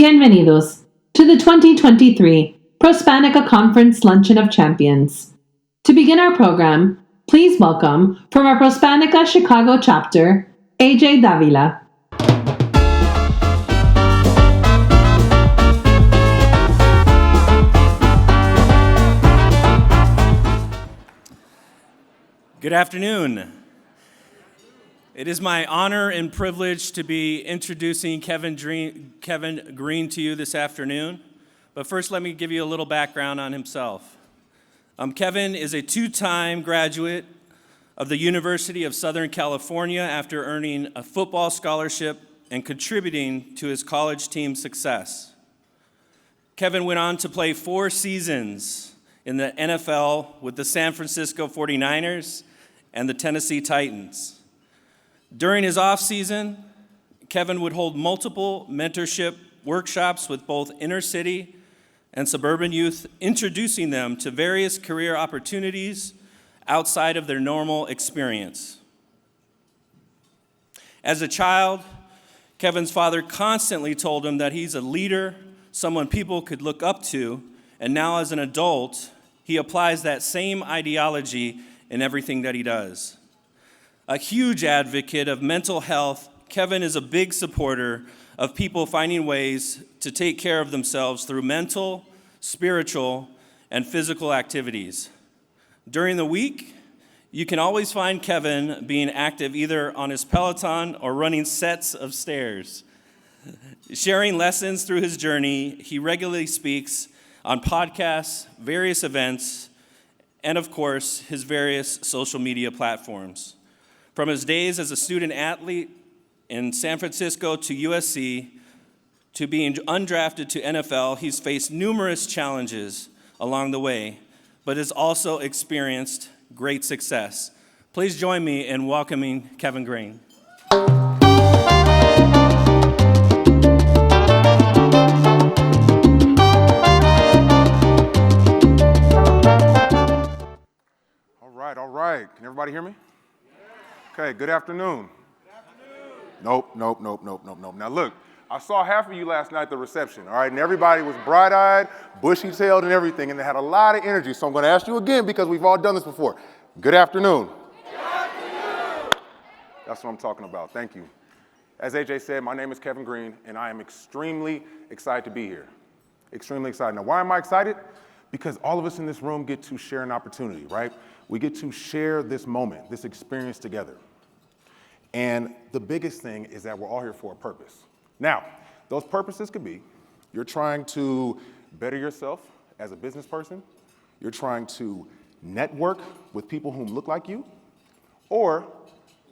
Bienvenidos to the 2023 Prospanica Conference Luncheon of Champions. To begin our program, please welcome from our Prospanica Chicago chapter, AJ Davila. Good afternoon. It is my honor and privilege to be introducing Kevin Greene to you this afternoon. But first, let me give you a little background on himself. Kevin is a two-time graduate of the University of Southern California after earning a football scholarship and contributing to his college team's success. Kevin went on to play 4 seasons in the NFL with the San Francisco 49ers and the Tennessee Titans. During his off-season, Kevin would hold multiple mentorship workshops with both inner-city and suburban youth, introducing them to various career opportunities outside of their normal experience. As a child, Kevin's father constantly told him that he's a leader, someone people could look up to, and now as an adult, he applies that same ideology in everything that he does. A huge advocate of mental health, Kevin is a big supporter of people finding ways to take care of themselves through mental, spiritual, and physical activities. During the week, you can always find Kevin being active either on his Peloton or running sets of stairs. Sharing lessons through his journey, he regularly speaks on podcasts, various events, and of course, his various social media platforms. From his days as a student athlete in San Francisco to USC, to being undrafted to NFL, he's faced numerous challenges along the way, but has also experienced great success. Please join me in welcoming Kevin Greene. All right. Can everybody hear me? Okay, good afternoon. Nope. Now look, I saw half of you last night at the reception, all right? And everybody was bright-eyed, bushy-tailed, and everything, and they had a lot of energy. So I'm going to ask you again because we've all done this before. Good afternoon. Good afternoon. That's what I'm talking about. Thank you. As AJ said, my name is Kevin Greene, and I am extremely excited to be here. Extremely excited. Now, why am I excited? Because all of us in this room get to share an opportunity, right? We get to share this moment, this experience together. And the biggest thing is that we're all here for a purpose. Now, those purposes could be, you're trying to better yourself as a business person, you're trying to network with people who look like you, or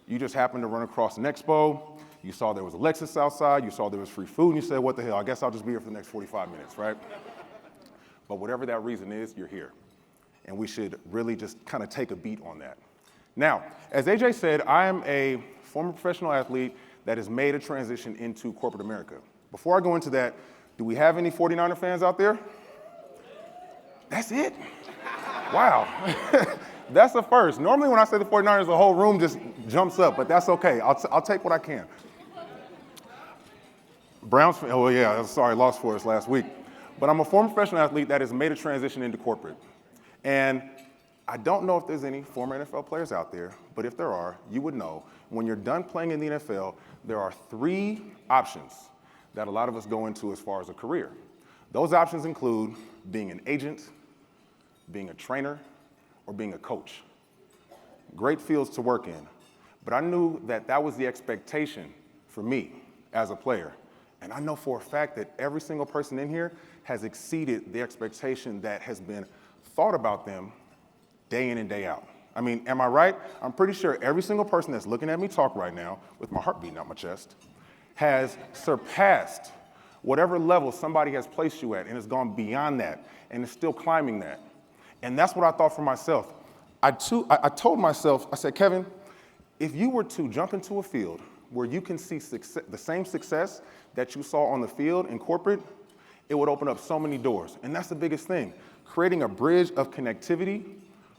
you just happen to run across an expo, you saw there was a Lexus outside, you saw there was free food, and you said, what the hell, I guess I'll just be here for the next 45 minutes, right? But whatever that reason is, you're here. And we should really just kind of take a beat on that. Now, as AJ said, I am a former professional athlete that has made a transition into corporate America. Before I go into that, do we have any 49er fans out there? That's it? Wow. That's the first. Normally when I say the 49ers, the whole room just jumps up, but that's okay. I'll take what I can. Browns, oh yeah, sorry, lost for us last week. But I'm a former professional athlete that has made a transition into corporate. And I don't know if there's any former NFL players out there, but if there are, you would know when you're done playing in the NFL, there are 3 options that a lot of us go into as far as a career. Those options include being an agent, being a trainer, or being a coach. Great fields to work in. But I knew that that was the expectation for me as a player. And I know for a fact that every single person in here has exceeded the expectation that has been thought about them day in and day out. I mean, am I right? I'm pretty sure every single person that's looking at me talk right now, with my heart beating out my chest, has surpassed whatever level somebody has placed you at and has gone beyond that and is still climbing that. And that's what I thought for myself. I told myself, I said, Kevin, if you were to jump into a field where you can see the same success that you saw on the field in corporate, it would open up so many doors. And that's the biggest thing. Creating a bridge of connectivity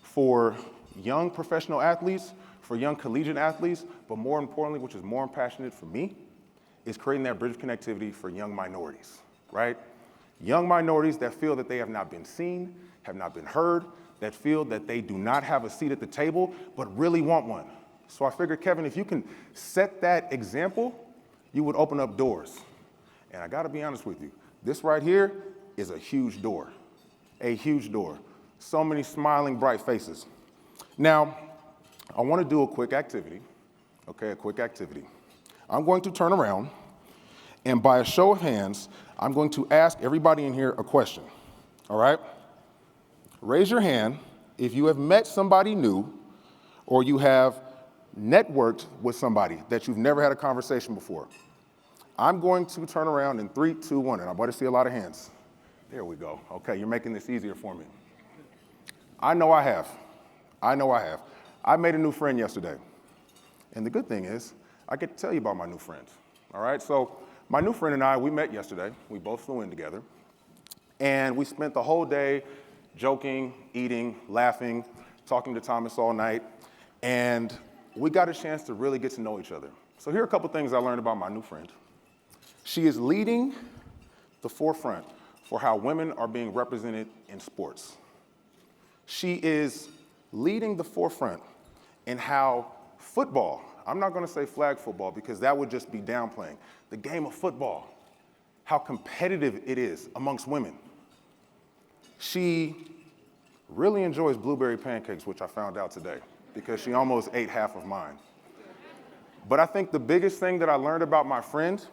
for young professional athletes, for young collegiate athletes, but more importantly, which is more passionate for me, is creating that bridge of connectivity for young minorities. right? Young minorities that feel that they have not been seen, have not been heard, that feel that they do not have a seat at the table, but really want one. So I figured, Kevin, if you can set that example, you would open up doors. And I gotta be honest with you, this right here is a huge door, a huge door. So many smiling, bright faces. Now, I wanna do a quick activity, okay, a quick activity. I'm going to turn around, and by a show of hands, I'm going to ask everybody in here a question, all right? Raise your hand if you have met somebody new or you have networked with somebody that you've never had a conversation before. I'm going to turn around in 3, 2, 1, and I want to see a lot of hands. There we go. Okay, you're making this easier for me. I know I have. I made a new friend yesterday. And the good thing is, I get to tell you about my new friend. All right, so my new friend and I, we met yesterday. We both flew in together. And we spent the whole day joking, eating, laughing, talking to Thomas all night. And we got a chance to really get to know each other. So here are a couple things I learned about my new friend. She is leading the forefront for how women are being represented in sports. She is leading the forefront in how football, I'm not gonna say flag football because that would just be downplaying, the game of football, how competitive it is amongst women. She really enjoys blueberry pancakes, which I found out today, because she almost ate half of mine. But I think the biggest thing that I learned about my friend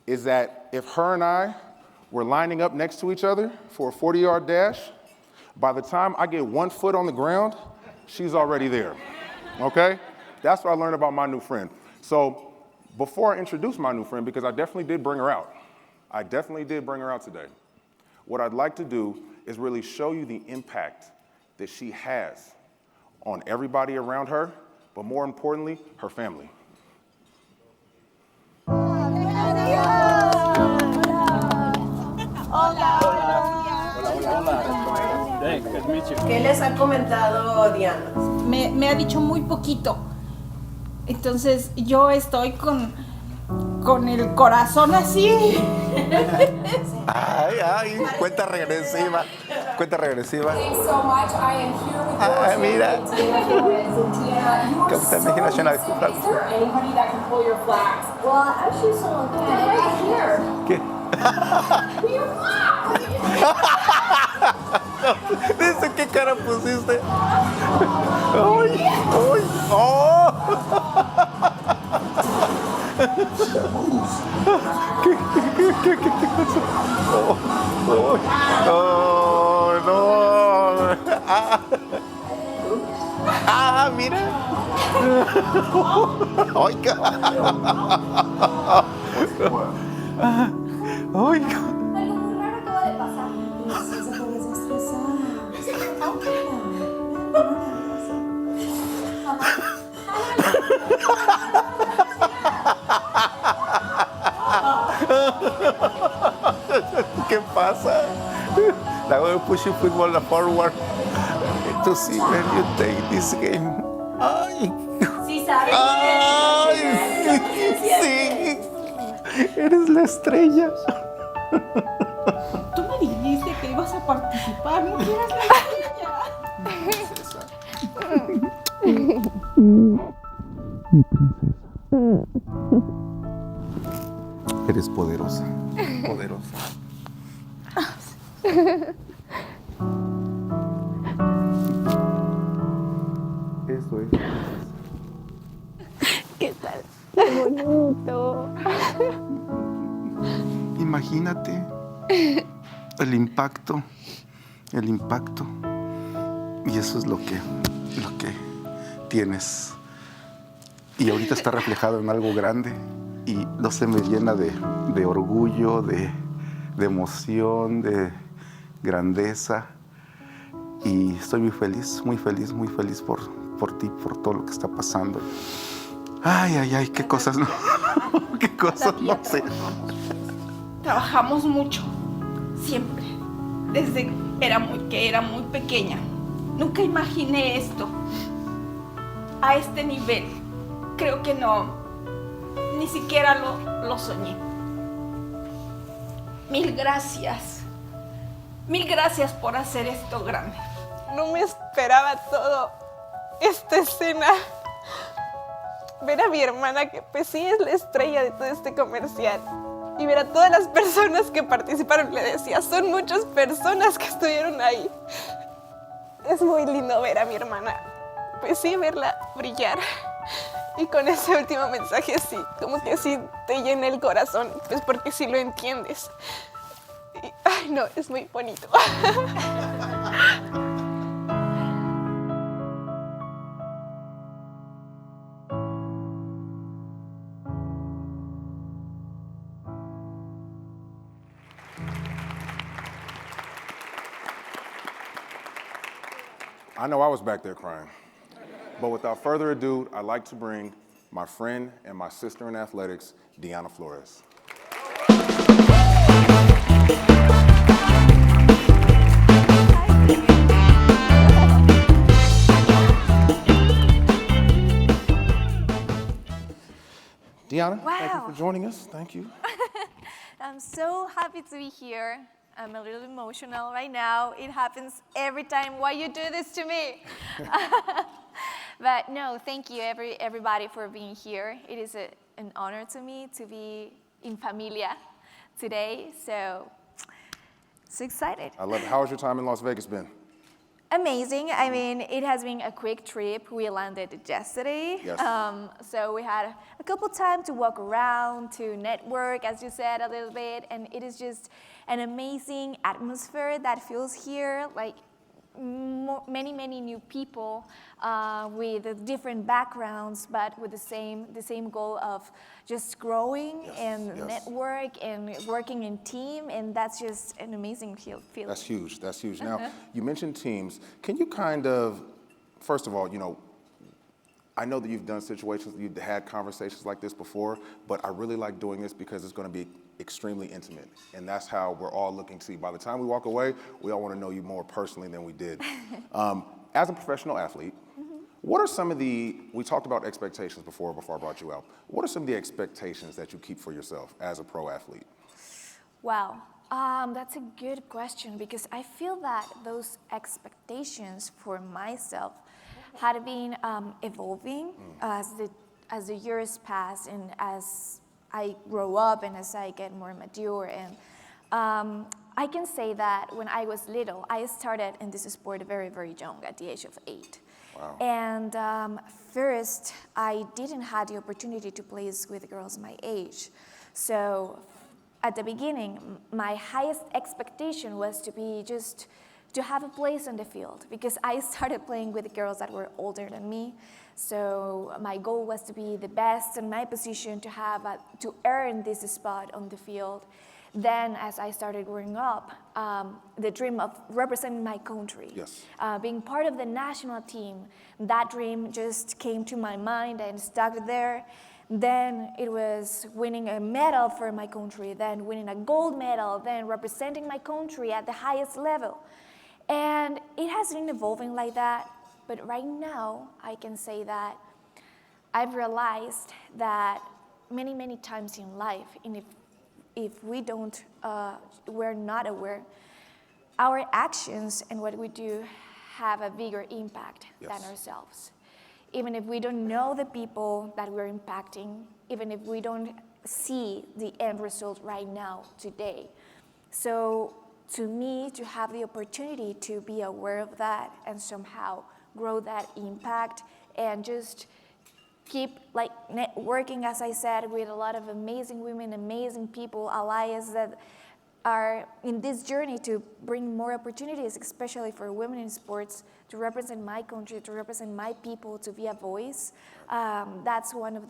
is that if her and I were lining up next to each other for a 40-yard dash, by the time I get 1 foot on the ground, she's already there, okay? That's what I learned about my new friend. So before I introduce my new friend, because I definitely did bring her out. I definitely did bring her out today. What I'd like to do is really show you the impact that she has on everybody around her, but more importantly, her family. ¿Qué les ha comentado Diana? Me ha dicho muy poquito. Entonces yo estoy con el corazón así. Ay, cuenta regresiva. Cuenta regresiva. Thanks so much. I am here with Mira. Diana Flores and Diana. Capitán de Nacional. Is there anybody that can pull your flags? Well, actually, someone can. Right here. ¿Qué? Pull your flags. Dice, ¿qué cara pusiste? ¡Ay! ¡Ay! ¡Oh! ¿Qué pasó? ¡Oh! ¡Oh! ¡No! ¡Ah! ¡Mira! ¡Ay! ¡Ay! Algo muy raro acaba de pasar. Se comienza a estresar. ¿Qué pasa? Now I push you football forward to see when you take this game. Ay. Sí, ¿sabes? Ay, sí. Eres la estrella. Tú me dijiste que ibas a participar, no quieras la estrella. Eres poderosa. Poderosa. Eso es. ¿Qué tal? ¡Qué bonito! Imagínate el impacto. Y eso es lo que tienes. Y ahorita está reflejado en algo grande. Y no se me llena de orgullo, de emoción, de grandeza. Y estoy muy feliz por ti, por todo lo que está pasando. Ay, qué cosas no. Qué cosas no sé. Trabajamos mucho, siempre, desde que era muy pequeña. Nunca imaginé esto, a este nivel. Creo que no, ni siquiera lo soñé. Mil gracias. Mil gracias por hacer esto grande. No me esperaba todo esta escena. Ver a mi hermana, que pues sí es la estrella de todo este comercial, y ver a todas las personas que participaron. Le decía, son muchas personas que estuvieron ahí. Es muy lindo ver a mi hermana, pues sí, verla brillar. Y con ese último mensaje sí, como que sí te llena el corazón, pues porque sí lo entiendes. Y, ay no, es muy bonito. I know I was back there crying. But without further ado, I'd like to bring my friend and my sister in athletics, Diana Flores. Diana, thank you for joining us. Thank you. I'm so happy to be here. I'm a little emotional right now. It happens every time. Why you do this to me? But no, thank you everybody for being here. It is an honor to me to be in familia today. So excited. I love it. How has your time in Las Vegas been? Amazing. I mean, it has been a quick trip. We landed yesterday. Yes. So we had a couple time to walk around, to network, as you said, a little bit. And it is just an amazing atmosphere that feels here, like many new people with different backgrounds, but with the same goal of just growing and network and working in team, and that's just an amazing feeling. That's huge. That's huge. Now, you mentioned teams. Can you kind of, first of all, I know that you've done situations, you've had conversations like this before, but I really like doing this because it's going to be extremely intimate, and that's how we're all looking to see. By the time we walk away, we all want to know you more personally than we did. As a professional athlete, what are some of we talked about expectations before I brought you out. What are some of the expectations that you keep for yourself as a pro athlete? Wow, that's a good question, because I feel that those expectations for myself had been evolving as the years pass and as I grow up and as I get more mature. And I can say that when I was little, I started in this sport very young, at the age of 8. Wow. And first, I didn't have the opportunity to play with girls my age. So at the beginning, my highest expectation was to have a place on the field, because I started playing with girls that were older than me. So my goal was to be the best in my position, to earn this spot on the field. Then, as I started growing up, the dream of representing my country, being part of the national team, that dream just came to my mind and stuck there. Then it was winning a medal for my country, then winning a gold medal, then representing my country at the highest level. And it has been evolving like that. But right now, I can say that I've realized that many times in life, and if we don't, we're not aware, our actions and what we do have a bigger impact than ourselves. Even if we don't know the people that we're impacting, even if we don't see the end result right now, today. So to me, to have the opportunity to be aware of that and somehow grow that impact and just keep networking, as I said, with a lot of amazing women, amazing people, allies that are in this journey to bring more opportunities, especially for women in sports, to represent my country, to represent my people, to be a voice. That's one of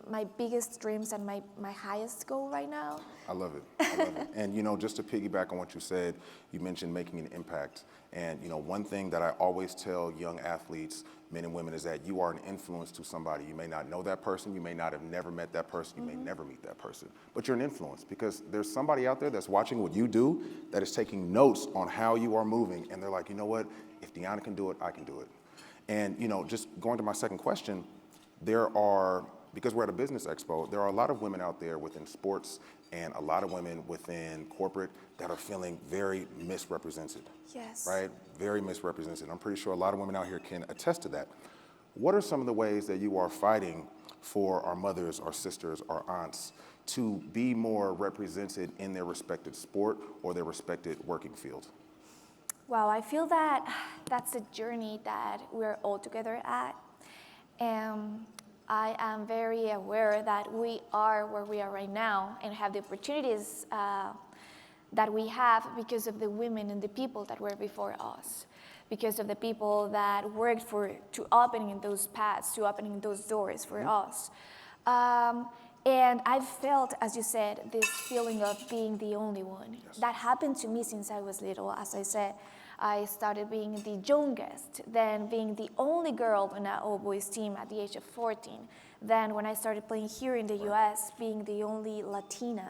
my biggest dreams and my highest goal right now. I love it. I love it. And just to piggyback on what you said, you mentioned making an impact. And one thing that I always tell young athletes, men and women, is that you are an influence to somebody. You may not know that person, you may not have never met that person, you may never meet that person, but you're an influence, because there's somebody out there that's watching what you do, that is taking notes on how you are moving, and they're like, you know what, if Diana can do it, I can do it. And just going to my second question, there are because we're at a business expo, there are a lot of women out there within sports and a lot of women within corporate that are feeling very misrepresented. Yes. Right? Very misrepresented. I'm pretty sure a lot of women out here can attest to that. What are some of the ways that you are fighting for our mothers, our sisters, our aunts to be more represented in their respected sport or their respected working field? Well, I feel that that's a journey that we're all together at. And I am very aware that we are where we are right now and have the opportunities that we have because of the women and the people that were before us, because of the people that worked to opening those paths, to opening those doors for us. And I've felt, as you said, this feeling of being the only one. Yes. That happened to me since I was little. As I said, I started being the youngest, then being the only girl on an all-boys team at the age of 14. Then when I started playing here in the US, being the only Latina.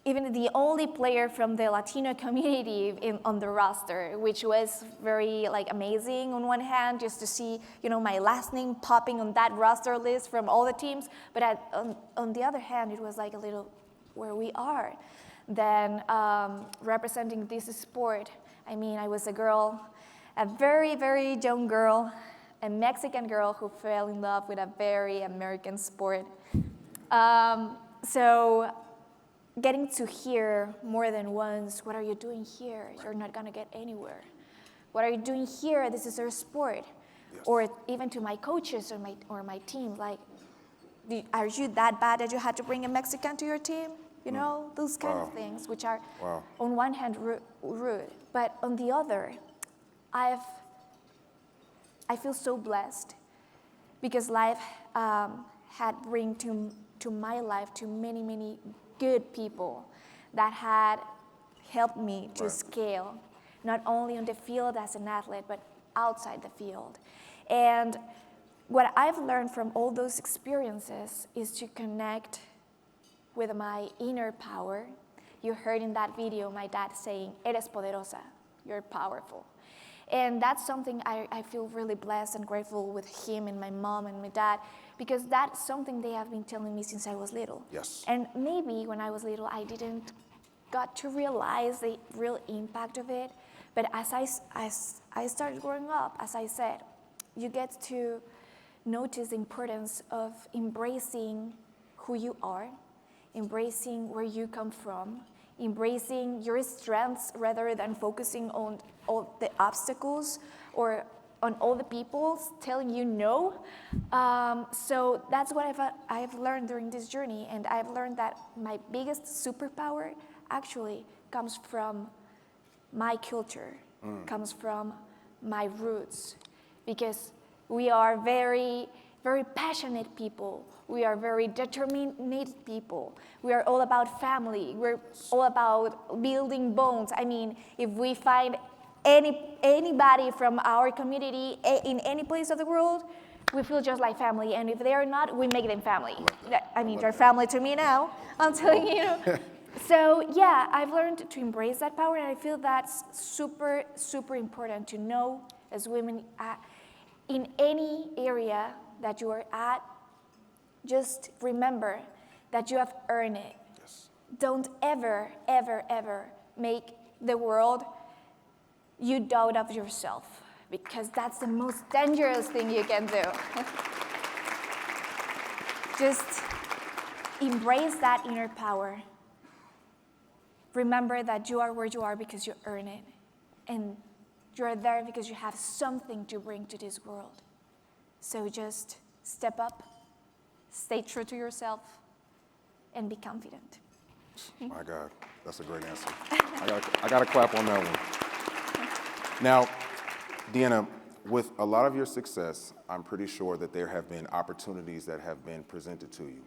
Even the only player from the Latino community on the roster, which was very amazing on one hand, just to see my last name popping on that roster list from all the teams. But on the other hand, it was a little where we are. Then representing this sport, I mean, I was a girl, a very, very young girl, a Mexican girl who fell in love with a very American sport. So getting to hear more than once, what are you doing here? You're not gonna get anywhere. What are you doing here? This is our sport. Yes. Or even to my coaches or my team, are you that bad that you had to bring a Mexican to your team? You know, those kind of things, which are on one hand rude, but on the other, I feel so blessed because life had bring to my life to many, many good people that had helped me to scale, not only on the field as an athlete, but outside the field. And what I've learned from all those experiences is to connect with my inner power. You heard in that video my dad saying, "Eres poderosa," you're powerful. And that's something I feel really blessed and grateful with him and my mom and my dad, because that's something they have been telling me since I was little. Yes. And maybe when I was little, I didn't got to realize the real impact of it. But as I started growing up, as I said, you get to notice the importance of embracing who you are, embracing where you come from, embracing your strengths rather than focusing on all the obstacles or on all the people telling you no. So that's what I've learned during this journey, and I've learned that my biggest superpower actually comes from my culture, comes from my roots, because we are very, very passionate people. We are very determined people. We are all about family. We're all about building bonds. I mean, if we find anybody from our community in any place of the world, we feel just like family. And if they are not, we make them family. I mean, they're family to me now, I'm telling you. So yeah, I've learned to embrace that power, and I feel that's super, super important to know as women in any area that you are at. Just remember that you have earned it. Yes. Don't ever, ever, ever make the world you doubt of yourself, because that's the most dangerous thing you can do. Just embrace that inner power. Remember that you are where you are because you earn it. And you're there because you have something to bring to this world. So just step up, stay true to yourself, and be confident. My God, that's a great answer. I got to clap on that one. Now, Diana, with a lot of your success, I'm pretty sure that there have been opportunities that have been presented to you.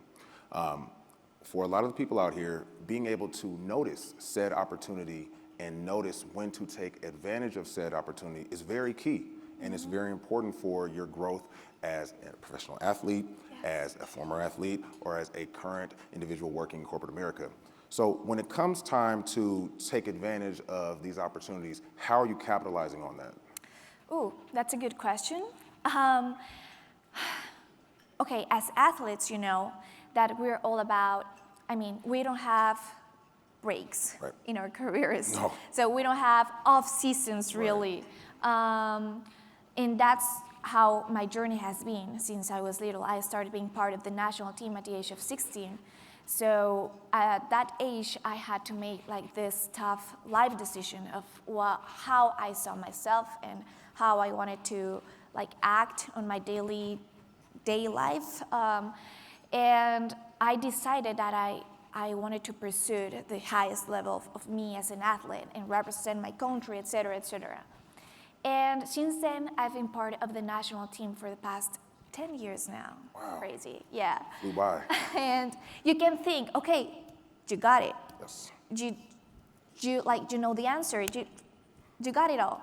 For a lot of the people out here, being able to notice said opportunity and notice when to take advantage of said opportunity is very key. And it's very important for your growth as a professional athlete, as a former athlete, or as a current individual working in corporate America. So when it comes time to take advantage of these opportunities, how are you capitalizing on that? Ooh, that's a good question. okay, as athletes, you know, that we're all about, I mean, we don't have breaks in our careers. No. So we don't have off seasons really. And that's how my journey has been since I was little. I started being part of the national team at the age of 16. So at that age, I had to make like this tough life decision of how I saw myself and how I wanted to like act on my day life. And I decided that I wanted to pursue the highest level of me as an athlete and represent my country, et cetera, et cetera. And since then, I've been part of the national team for the past 10 years now. Wow. Crazy, yeah. Flew by. And you can think, okay, you got it. Yes. You know the answer. You got it all.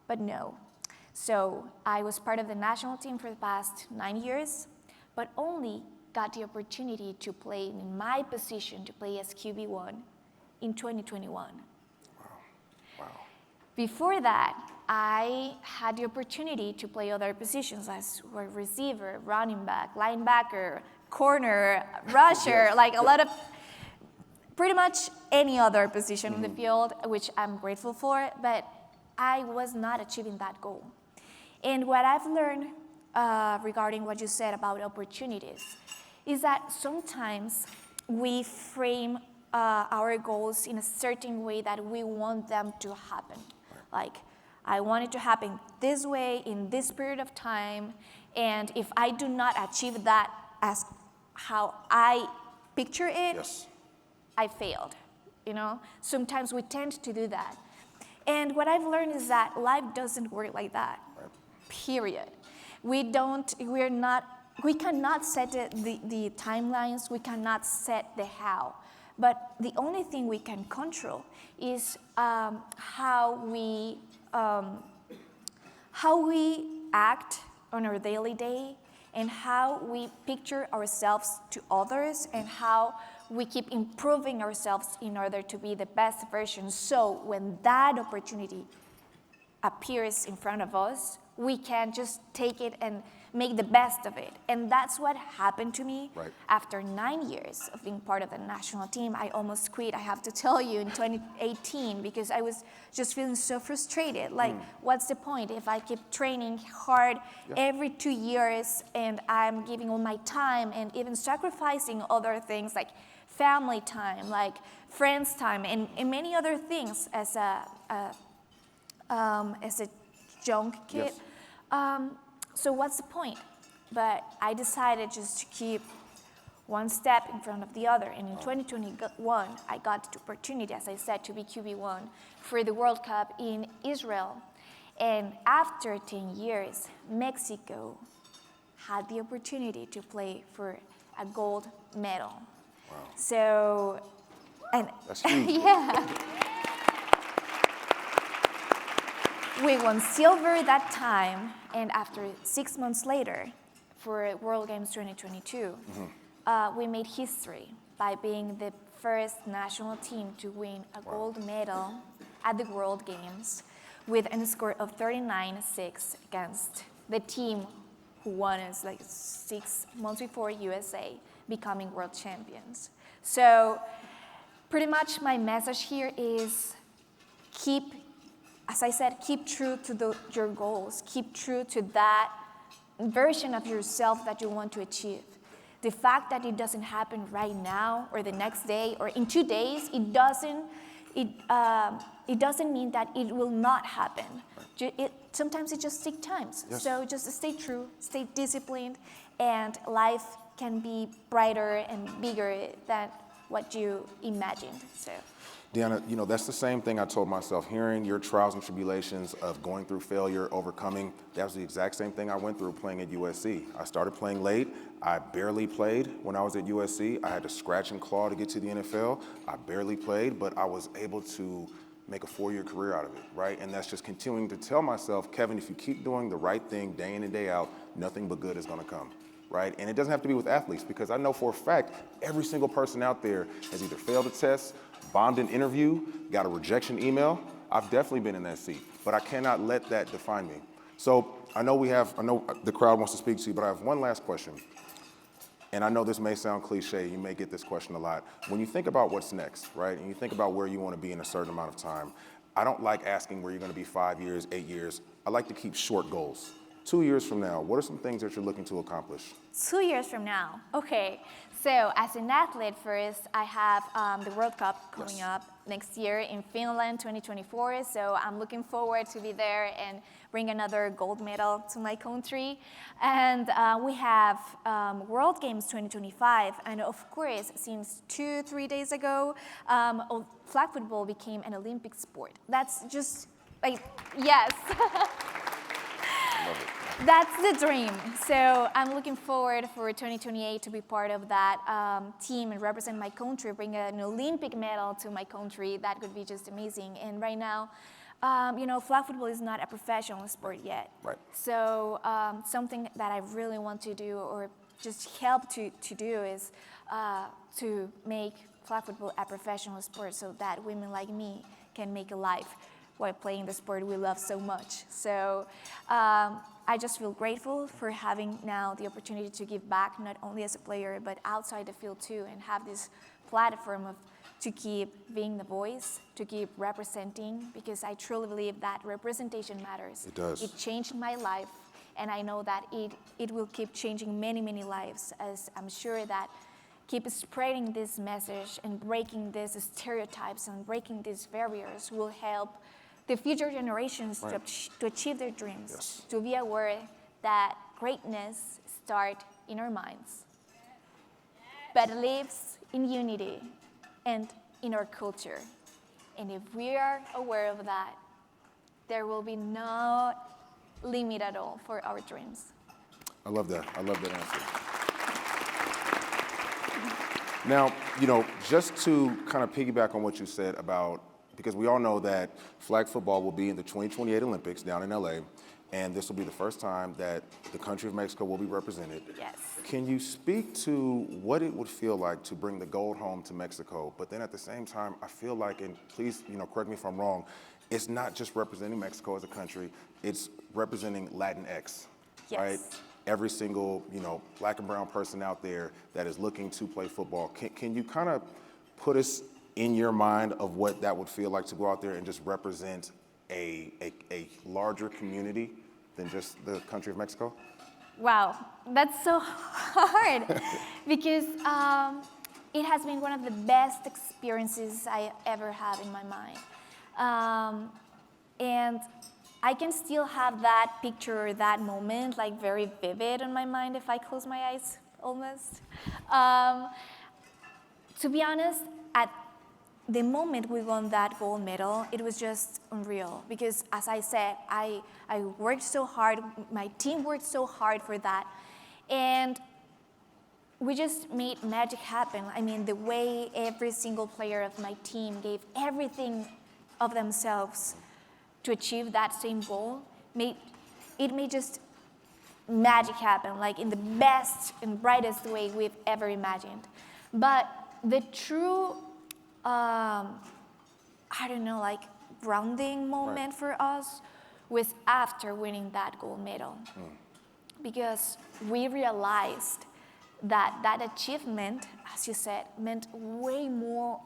But no. So I was part of the national team for the past 9 years, but only got the opportunity to play in my position, to play as QB1 in 2021. Wow. Before that, I had the opportunity to play other positions as a receiver, running back, linebacker, corner, rusher, like a lot of, pretty much any other position in the field, which I'm grateful for, but I was not achieving that goal. And what I've learned regarding what you said about opportunities is that sometimes we frame our goals in a certain way that we want them to happen. Like, I want it to happen this way in this period of time, and if I do not achieve that as how I picture it, I failed, you know? Sometimes we tend to do that. And what I've learned is that life doesn't work like that, period. We cannot set the timelines, we cannot set the how, but the only thing we can control is how we act on our daily day and how we picture ourselves to others and how we keep improving ourselves in order to be the best version. So when that opportunity appears in front of us, we can just take it and make the best of it. And that's what happened to me. After 9 years of being part of the national team. I almost quit, I have to tell you, in 2018 because I was just feeling so frustrated. Like, what's the point if I keep training hard every 2 years and I'm giving all my time and even sacrificing other things like family time, like friends time, and many other things as a young kid. So what's the point? But I decided just to keep one step in front of the other. And in 2021, I got the opportunity, as I said, to be QB1 for the World Cup in Israel. And after 10 years, Mexico had the opportunity to play for a gold medal. Wow. So, and that's huge. yeah. We won silver that time, and after 6 months later, for World Games 2022, we made history by being the first national team to win a gold medal at the World Games with a score of 39-6 against the team who won us like 6 months before, USA, becoming world champions. So pretty much my message here is as I said, keep true to your goals. Keep true to that version of yourself that you want to achieve. The fact that it doesn't happen right now or the next day or in 2 days, it doesn't mean that it will not happen. Sometimes it just takes time. So just stay true, stay disciplined, and life can be brighter and bigger than what you imagined. So. Diana, you know, that's the same thing I told myself. Hearing your trials and tribulations of going through failure, overcoming, that was the exact same thing I went through playing at USC. I started playing late. I barely played when I was at USC. I had to scratch and claw to get to the NFL. I barely played, but I was able to make a 4-year career out of it, right? And that's just continuing to tell myself, Kevin, if you keep doing the right thing day in and day out, nothing but good is gonna come. Right? And it doesn't have to be with athletes, because I know for a fact every single person out there has either failed a test, bombed an interview, got a rejection email. I've definitely been in that seat, but I cannot let that define me. So I know the crowd wants to speak to you, but I have one last question. And I know this may sound cliche, you may get this question a lot. When you think about what's next, right, and you think about where you want to be in a certain amount of time, I don't like asking where you're going to be 5 years, 8 years. I like to keep short goals. 2 years from now, what are some things that you're looking to accomplish? 2 years from now, okay. So as an athlete first, I have the World Cup coming up next year in Finland, 2024. So I'm looking forward to be there and bring another gold medal to my country. And we have World Games 2025. And of course, since 2-3 days ago, flag football became an Olympic sport. That's just like, yes. That's the dream. So I'm looking forward for 2028 to be part of that team and represent my country, bring an Olympic medal to my country. That could be just amazing. And right now, flag football is not a professional sport yet. Right. So something that I really want to do or just help to do is to make flag football a professional sport so that women like me can make a life while playing the sport we love so much. So I just feel grateful for having now the opportunity to give back, not only as a player, but outside the field too, and have this platform to keep being the voice, to keep representing, because I truly believe that representation matters. It does. It changed my life, and I know that it will keep changing many, many lives, as I'm sure that keep spreading this message and breaking these stereotypes and breaking these barriers will help the future generations to achieve their dreams, to be aware that greatness starts in our minds, but lives in unity and in our culture. And if we are aware of that, there will be no limit at all for our dreams. I love that. I love that answer. Now, just to kind of piggyback on what you said about, because we all know that flag football will be in the 2028 Olympics down in LA, and this will be the first time that the country of Mexico will be represented. Yes. Can you speak to what it would feel like to bring the gold home to Mexico? But then at the same time, I feel like, and please, correct me if I'm wrong, it's not just representing Mexico as a country, it's representing Latinx, right? Every single, black and brown person out there that is looking to play football. Can you kind of put us in your mind of what that would feel like to go out there and just represent a larger community than just the country of Mexico? Wow, that's so hard because it has been one of the best experiences I ever had in my mind. And I can still have that picture, that moment, like very vivid in my mind if I close my eyes almost. To be honest, at the moment we won that gold medal, it was just unreal because, as I said, I worked so hard, my team worked so hard for that, and we just made magic happen. I mean, the way every single player of my team gave everything of themselves to achieve that same goal, made just magic happen, like in the best and brightest way we've ever imagined. But the true grounding moment for us was after winning that gold medal. Because we realized that achievement, as you said, meant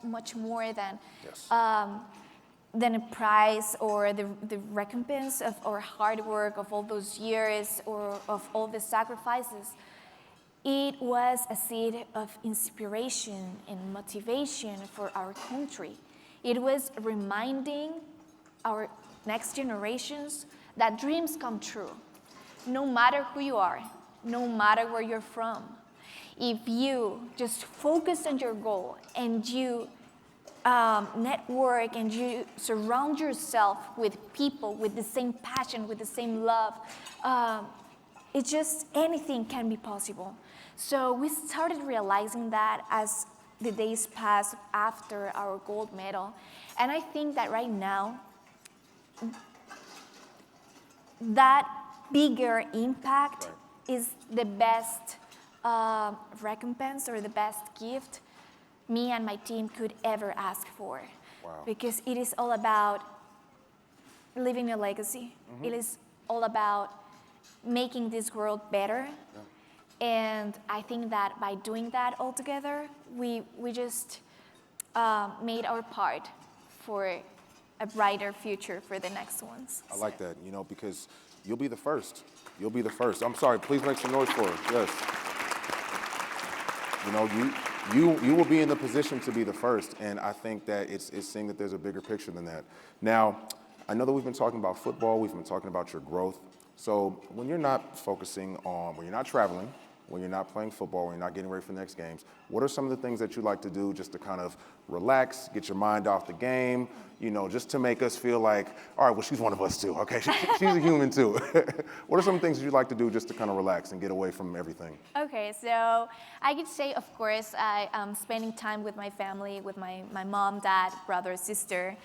much more than a prize or the recompense of our hard work of all those years or of all the sacrifices. It was a seed of inspiration and motivation for our country. It was reminding our next generations that dreams come true. No matter who you are, no matter where you're from, if you just focus on your goal and you network and you surround yourself with people with the same passion, with the same love, it's just anything can be possible. So we started realizing that as the days passed after our gold medal. And I think that right now, that bigger impact is the best recompense or the best gift me and my team could ever ask for. Wow. Because it is all about leaving a legacy. It is all about making this world better. And I think that by doing that all together, we just made our part for a brighter future for the next ones. I like that, because you'll be the first. You'll be the first. I'm sorry, please make some noise for her. Yes. You will be in the position to be the first, and I think that it's seeing that there's a bigger picture than that. Now, I know that we've been talking about football, we've been talking about your growth. So when you're not when you're not traveling, when you're not playing football, when you're not getting ready for the next games, what are some of the things that you like to do just to kind of relax, get your mind off the game, just to make us feel like, all right, well, she's one of us too, okay? She's a human too. What are some things that you like to do just to kind of relax and get away from everything? Okay, so I could say, of course, I am spending time with my family, with my mom, dad, brother, sister.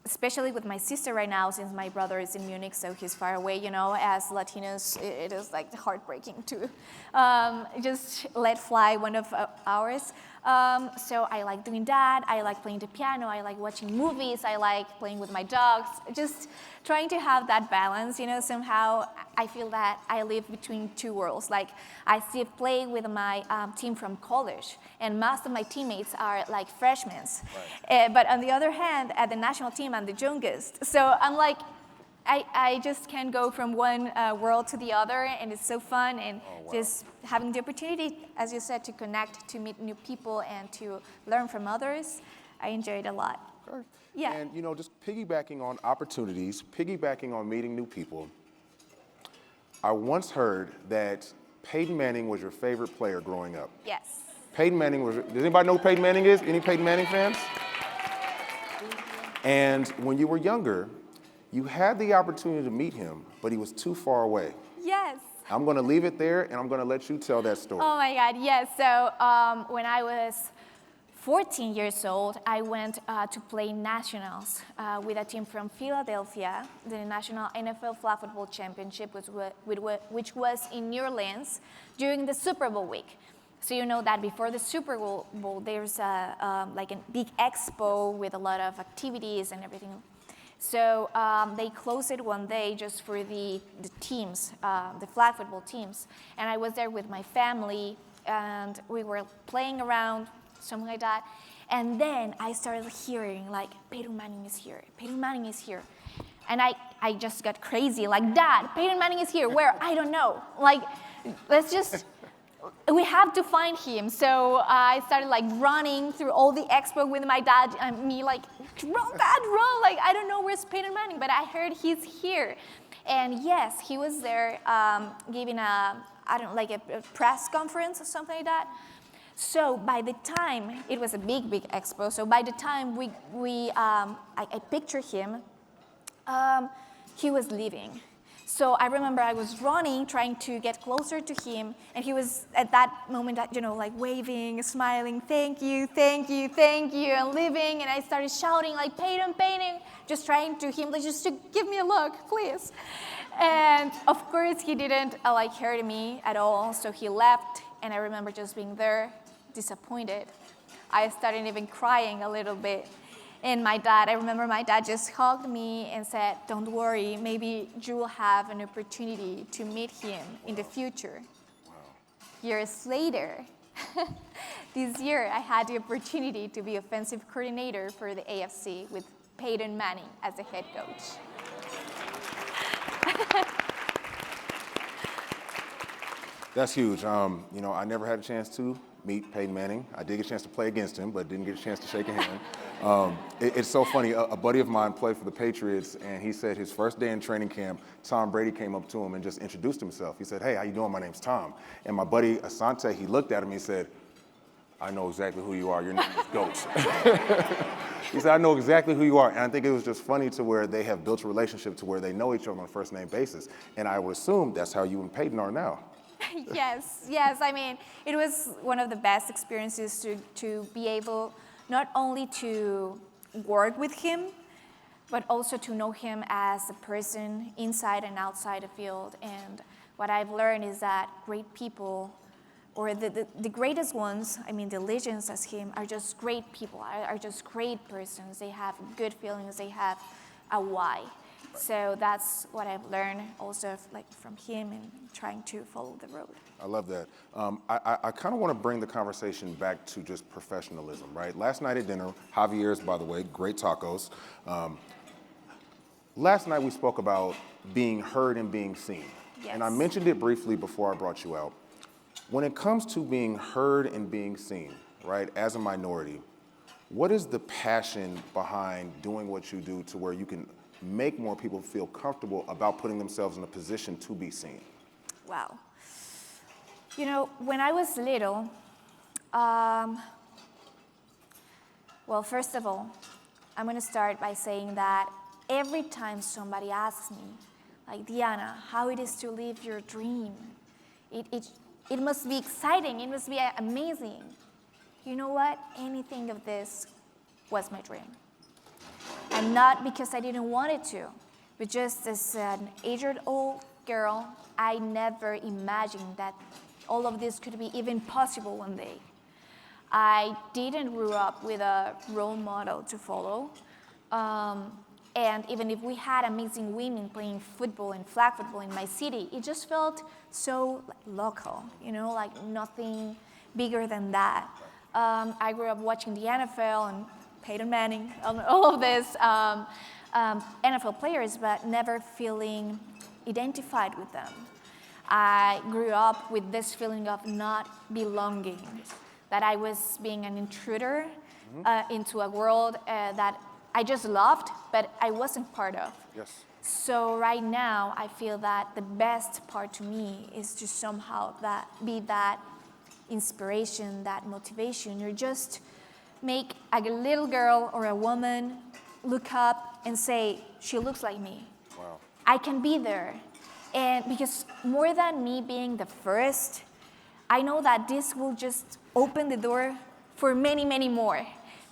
Especially with my sister right now, since my brother is in Munich, so he's far away, as Latinos, it is like heartbreaking to just let fly one of ours. So I like doing that. I like playing the piano. I like watching movies. I like playing with my dogs. Just trying to have that balance, somehow I feel that I live between two worlds. Like I still play with my team from college, and most of my teammates are like freshmen. Right. But on the other hand, at the national team, I'm the youngest. So I'm like, I just can't go from one world to the other, and it's so fun, and just having the opportunity, as you said, to connect, to meet new people, and to learn from others. I enjoy it a lot. Sure. Yeah. And, just piggybacking on opportunities, piggybacking on meeting new people, I once heard that Peyton Manning was your favorite player growing up. Yes. Peyton Manning does anybody know who Peyton Manning is? Any Peyton Manning fans? And when you were younger, you had the opportunity to meet him, but he was too far away. Yes. I'm going to leave it there, and I'm going to let you tell that story. Oh my God, yes. So when I was 14 years old, I went to play nationals with a team from Philadelphia, the National NFL Flag Football Championship, which was in New Orleans during the Super Bowl week. So you know that before the Super Bowl, there's like a big expo with a lot of activities and everything. So they closed it one day just for the teams, the flag football teams. And I was there with my family, and we were playing around, something like that. And then I started hearing, like, Peyton Manning is here. Peyton Manning is here. And I just got crazy, like, Dad, Peyton Manning is here. Where? I don't know. Like, we have to find him. So I started like running through all the expo with my dad and me like, run, Dad, run. Like, I don't know where's Peyton Manning, but I heard he's here. And yes, he was there giving a press conference or something like that. So by the time, it was a big expo, so by the time I pictured him, he was leaving. So I remember I was running, trying to get closer to him, and he was at that moment, like waving, smiling, thank you, thank you, thank you, and leaving. And I started shouting like, Peyton, Peyton, just trying to him, like, just to give me a look, please. And of course, he didn't hear me at all, so he left. And I remember just being there, disappointed. I started even crying a little bit. And I remember my dad just hugged me and said, don't worry, maybe you will have an opportunity to meet him in the future. Wow. Years later, this year, I had the opportunity to be offensive coordinator for the AFC with Peyton Manning as the head coach. That's huge. I never had a chance to meet Peyton Manning. I did get a chance to play against him, but didn't get a chance to shake a hand. It's so funny. A buddy of mine played for the Patriots, and he said his first day in training camp, Tom Brady came up to him and just introduced himself. He said, hey, how you doing? My name's Tom. And my buddy Asante, he looked at him and he said, I know exactly who you are. Your name is Goats. He said, I know exactly who you are. And I think it was just funny to where they have built a relationship to where they know each other on a first name basis. And I would assume that's how you and Peyton are now. Yes. I mean, it was one of the best experiences to be able not only to work with him, but also to know him as a person inside and outside the field. And what I've learned is that great people, or the greatest ones, I mean, the legends as him, are just great people, are just great persons. They have good feelings, they have a why. So that's what I've learned also like from him and trying to follow the road. I love that. I kind of want to bring the conversation back to just professionalism, right? Last night at dinner, Javier's, by the way, great tacos. Last night we spoke about being heard and being seen. Yes. And I mentioned it briefly before I brought you out. When it comes to being heard and being seen, right, as a minority, what is the passion behind doing what you do to where you can make more people feel comfortable about putting themselves in a position to be seen? Wow. You know, when I was little, well, first of all, I'm going to start by saying that every time somebody asks me, like, Diana, how it is to live your dream, it must be exciting, it must be amazing. You know what? Anything of this was my dream. And not because I didn't want it to, but just as an 8-year-old girl, I never imagined that all of this could be even possible one day. I didn't grow up with a role model to follow. And even if we had amazing women playing football and flag football in my city, it just felt so local, you know, like nothing bigger than that. I grew up watching the NFL and Peyton Manning, all of this NFL players, but never feeling identified with them. I grew up with this feeling of not belonging, that I was being an intruder into a world that I just loved, but I wasn't part of. Yes. So right now, I feel that the best part to me is to somehow be that inspiration, that motivation, or just make a little girl or a woman look up and say, she looks like me. Wow. I can be there. And because more than me being the first, I know that this will just open the door for many, many more.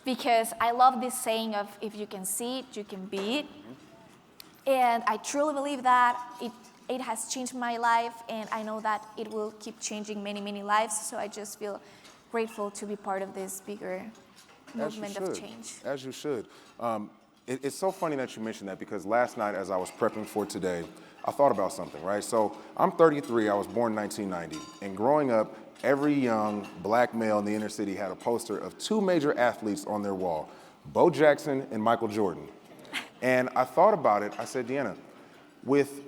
Because I love this saying of, if you can see it, you can be it. And I truly believe that it has changed my life, and I know that it will keep changing many, many lives. So I just feel grateful to be part of this bigger movement of change. As you should. It's so funny that you mentioned that, because last night as I was prepping for today, I thought about something, right? So I'm 33, I was born in 1990, and growing up, every young black male in the inner city had a poster of two major athletes on their wall, Bo Jackson and Michael Jordan. And I thought about it, I said, Deanna, with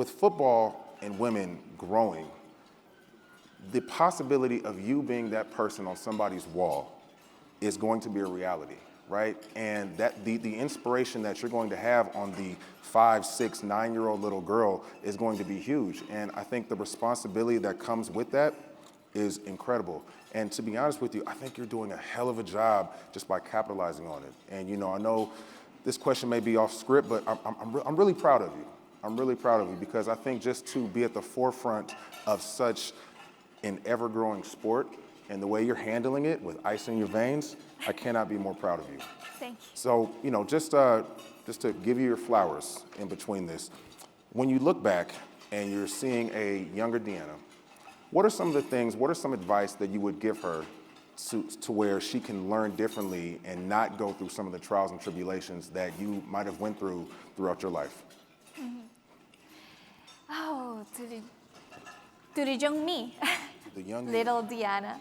football and women growing, the possibility of you being that person on somebody's wall is going to be a reality, right? And that the inspiration that you're going to have on the 5, 6, 9-year-old little girl is going to be huge. And I think the responsibility that comes with that is incredible. And to be honest with you, I think you're doing a hell of a job just by capitalizing on it. And you know, I know this question may be off script, but I'm really proud of you. I'm really proud of you, because I think just to be at the forefront of such an ever-growing sport and the way you're handling it with ice in your veins, I cannot be more proud of you. Thank you. So, you know, just to give you your flowers in between this, when you look back and you're seeing a younger Deanna, what are some advice that you would give her to where she can learn differently and not go through some of the trials and tribulations that you might have went through throughout your life? Mm-hmm. Oh, to the young me, The young little Diana,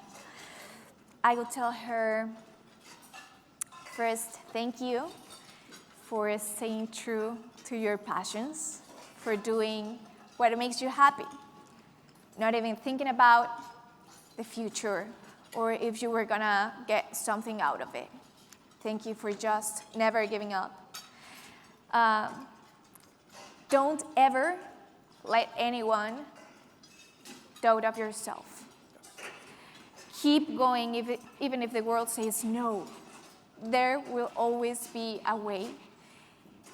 I will tell her, first, thank you for staying true to your passions, for doing what makes you happy, not even thinking about the future or if you were gonna get something out of it. Thank you for just never giving up. Don't ever let anyone doubt of yourself. Keep going even if the world says no. There will always be a way,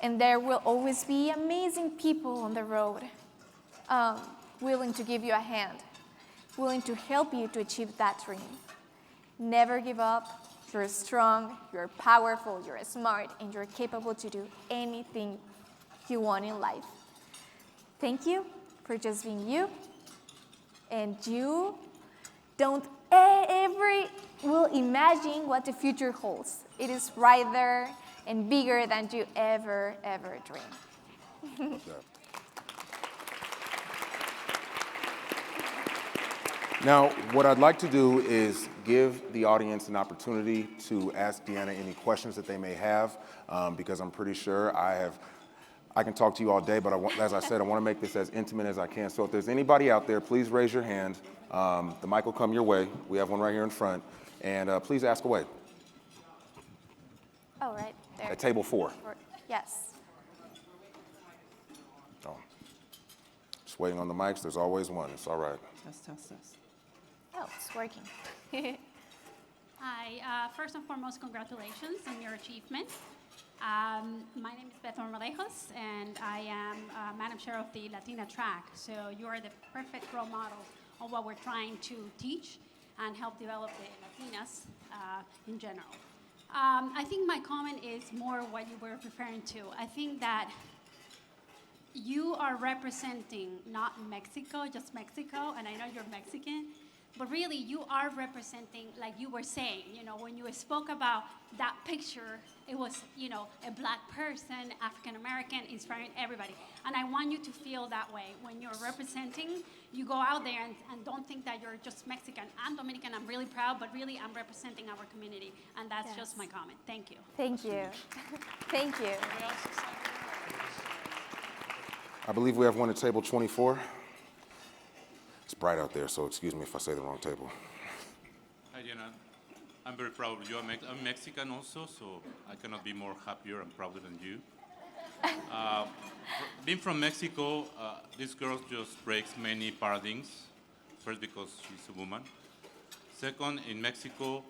and there will always be amazing people on the road willing to give you a hand, willing to help you to achieve that dream. Never give up. You're strong, you're powerful, you're smart, and you're capable to do anything you want in life. Thank you for just being you. And you don't ever will imagine imagine what the future holds. It is brighter and bigger than you ever dreamed. Now, what I'd like to do is give the audience an opportunity to ask Diana any questions that they may have, because I'm pretty sure I can talk to you all day, but as I said, I want to make this as intimate as I can. So if there's anybody out there, please raise your hand. The mic will come your way. We have one right here in front. And please ask away. Oh, right there. At table 4. Yes. Oh. Just waiting on the mics. There's always one. It's all right. Test. Oh, it's working. Hi. First and foremost, congratulations on your achievement. My name is Beth Ormelejos, and I am Madam Chair of the Latina track. So you are the perfect role model of what we're trying to teach and help develop the Latinas in general. I think my comment is more what you were referring to. I think that you are representing not Mexico, just Mexico, and I know you're Mexican, but really you are representing, like you were saying, when you spoke about that picture, it was, a black person, African American, inspiring everybody. And I want you to feel that way. When you're representing, you go out there and don't think that you're just Mexican. I'm Dominican, I'm really proud, but really I'm representing our community. And that's just my comment. Thank you. Thank you. Thank you. I believe we have one at table 24. It's bright out there, so excuse me if I say the wrong table. Hi, Diana. I'm very proud of you. I'm Mexican also, so I cannot be more happier and prouder than you. Being from Mexico, this girl just breaks many paradigms. First, because she's a woman. Second, in Mexico,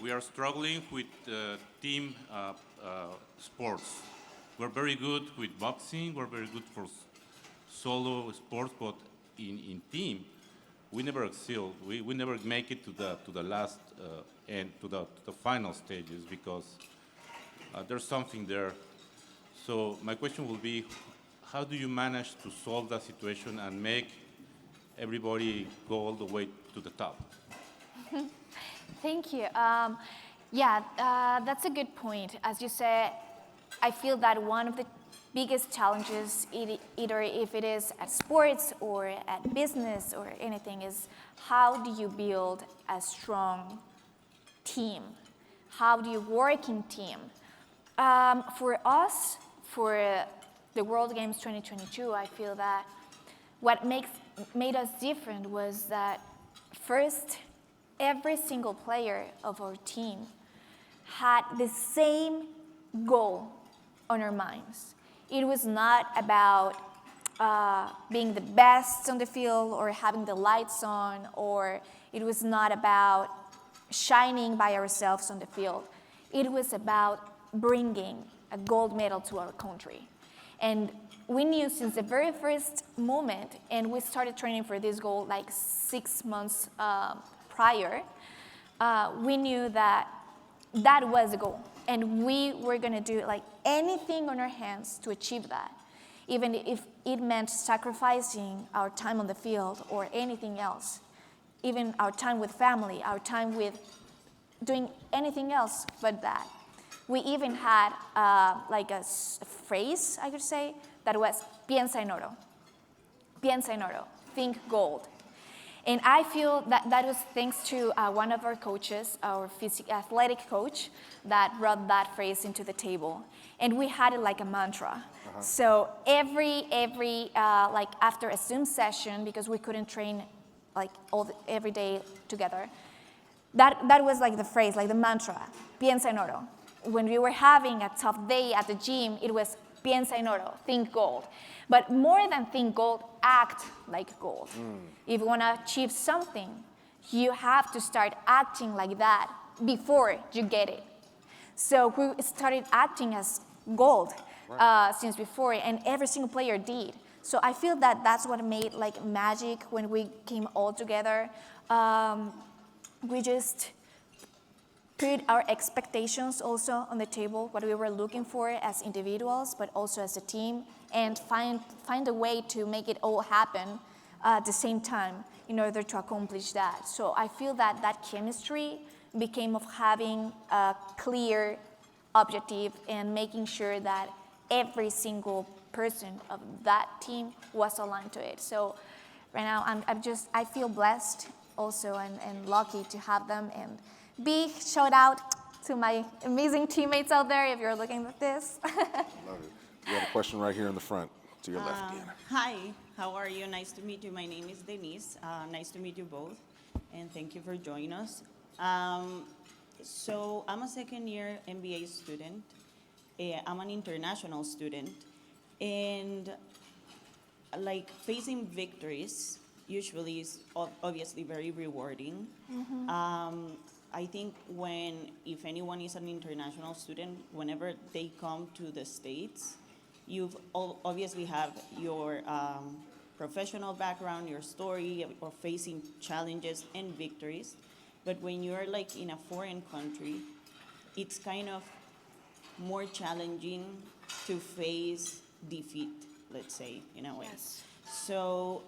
we are struggling with team sports. We're very good with boxing. We're very good for solo sports, but in team, we never excel. We never make it to the last end, to the final stages, because there's something there. So my question will be, how do you manage to solve that situation and make everybody go all the way to the top? Thank you. That's a good point. As you said, I feel that one of the biggest challenges, either if it is at sports or at business or anything, is how do you build a strong team? How do you work in team? For us, for the World Games 2022, I feel that what made us different was that first, every single player of our team had the same goal on our minds. It was not about being the best on the field or having the lights on, or it was not about shining by ourselves on the field. It was about bringing a gold medal to our country. And we knew since the very first moment, and we started training for this goal like 6 months prior, we knew that that was the goal. And we were going to do like anything on our hands to achieve that, even if it meant sacrificing our time on the field or anything else, even our time with family, our time with doing anything else but that. We even had like a phrase, I could say, that was piensa en oro. Piensa en oro, think gold. And I feel that that was thanks to one of our coaches, our athletic coach, that brought that phrase into the table. And we had it like a mantra. So every like after a Zoom session, because we couldn't train like every day together, that was like the phrase, like the mantra, piensa en oro. When we were having a tough day at the gym, it was piensa en oro, think gold. But more than think gold, act like gold. If you want to achieve something, you have to start acting like that before you get it. So we started acting as gold since before, and every single player did. So I feel that that's what made like magic when we came all together. We just put our expectations also on the table, what we were looking for as individuals, but also as a team, and find a way to make it all happen at the same time in order to accomplish that. So I feel that that chemistry became of having a clear objective and making sure that every single person of that team was aligned to it. So right now I feel blessed also and lucky to have them. And big shout out to my amazing teammates out there if you're looking at this. Love it. We have a question right here in the front to your left, Diana. Hi, how are you? Nice to meet you. My name is Denise. Nice to meet you both, and thank you for joining us. So I'm a second-year MBA student. I'm an international student, and like facing victories usually is obviously very rewarding. I think if anyone is an international student, whenever they come to the States, you've obviously have your professional background, your story of facing challenges and victories. But when you're like in a foreign country, it's kind of more challenging to face defeat, let's say, in a way. Yes. So